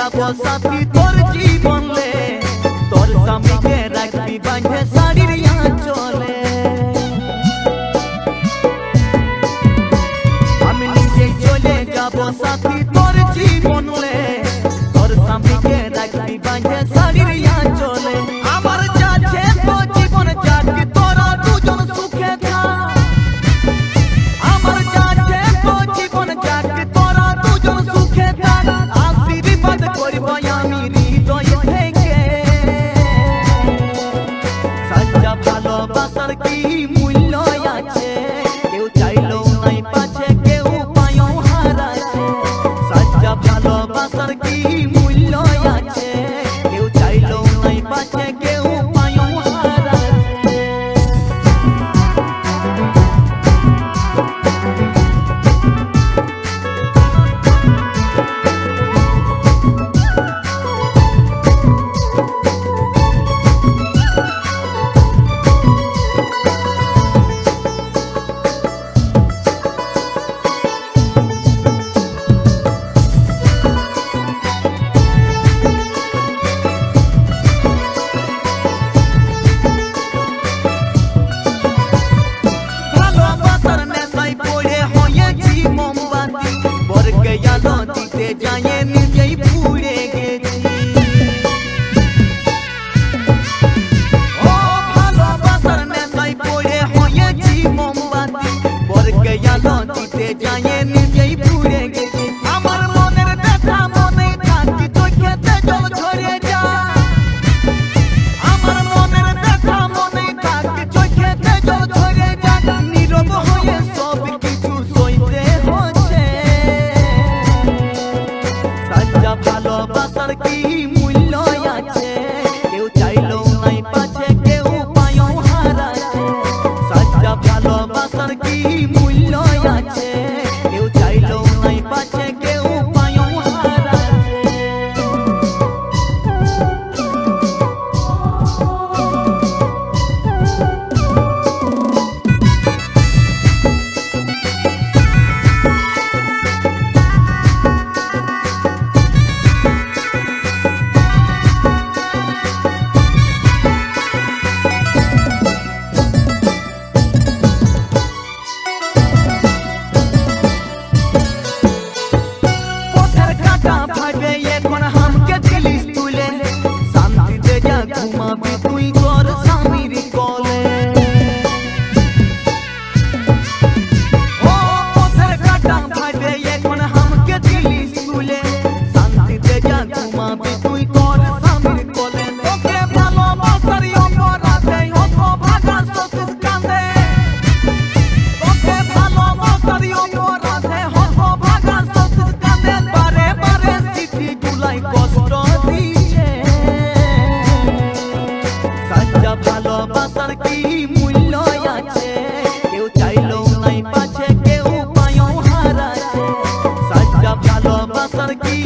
जाबो साथी तोर जीवन ले तोर स्वामी के राखबी बांधे साड़ीर आंचले আমি নিজে চলে যাবো সাথী তোর জীবন ले तोर स्वामी के राखबी बांधे साड़ीर आंचले আমার যাচ্ছে তো জীবন যাক তোরা দুজন সুখে থাক আমার যাচ্ছে তো জীবন যাক তোরা দুজন সুখে থাক আশীর্বাদ করব আমি হৃদয় থেকে সচ্চা ভালোবাসার কি মূল্য আছে কেউ চাইলেও নাই পাছে কেউ পায়ও হারাছে সচ্চা ভালোবাসার কি মূল্য আছে কেউ চাইলেও নাই পাছে কেউ পায়ও হারাছে जाए निजे पूरे ओ ভালোবাসার নেশায় পড়ে হয়েছি মোমবাতি বরকে আলো দিতে যায়ে নিজেই পুড়ে গেছি আমার মনের ব্যথা মনে থাকি চোখেতে জল ঝরে যায় আমার মনের ব্যথা মনে থাকি চোখেতে জল ঝরে যায় নীরব হয়ে সব কিছু সইতে হচ্ছে সচ্চা ভালোবাসার কি মূল্য আছে কেউ চাইলেও নাই পাছে কেউ পায়ও হারাছে সচ্চা ভালোবাসার কি মূল্য আছে কেউ চাইলেও নাই পাছে কেউ পায়ও হারাছে घुमाबी तुई तोर स्वामीर कोले ओ पत्थर काटा भाबे এখন हमके दिली स्कूले शांति दे जा घुमाबी तुई तोर स्वामीर कोले ओके ভালোবাসার অপরাধে হতো ভাগা সতিস কাঁদে ওকে ভালোবাসার অপরাধে হতো ভাগা সতিস কাঁদে বারে বারে স্মৃতি গুলাই কষ্ট দিছে সচ্চা ভালোবাসার কি মূল্য আছে কেউ চাইলেও নাই পাছে কেউ পায়ও হারাছে সচ্চা ভালোবাসার কি